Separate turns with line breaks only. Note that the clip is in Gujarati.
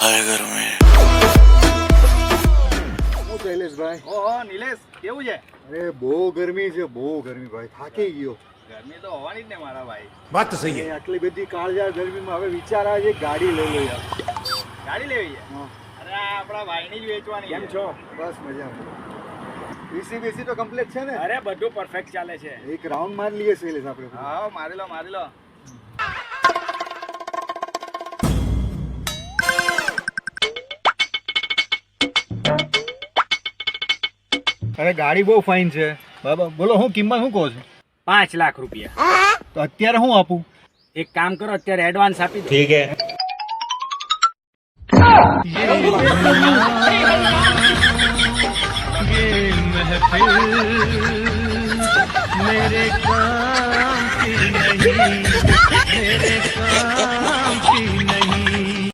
हाय घर में
હું શૈલેષભાઈ.
ઓહો નિલેશ કેવું છે?
અરે બહુ ગરમી છે, બહુ ગરમી ભાઈ, થાકી ગયો.
ગરમી તો હોવાની જ ને મારા ભાઈ.
बात तो सही है.
એ આટલી બધી કાળઝાળ ગરમીમાં હવે વિચાર આવે છે ગાડી લઈ લો યાર.
ગાડી લેવી છે?
હા.
અરે આ આપણા ભાઈની જ વેચવાની
કેમ
છે.
છો?
બસ મજામાં. વીસી તો કમ્પ્લીટ છે ને?
અરે બધું પરફેક્ટ ચાલે છે.
એક રાઉન્ડ મારી લઈએ શૈલેષ આપણે.
હા મારી લો મારી લો.
અરે ગાડી બહુ ફાઇન છે બાબા. બોલો હું કિંમત શું કહો છો?
5 લાખ રૂપિયા.
તો અત્યારે હું આપું?
એક કામ કરો, અત્યારે એડવાન્સ આપી દો.
ठीक है.
मेरे काम की नहीं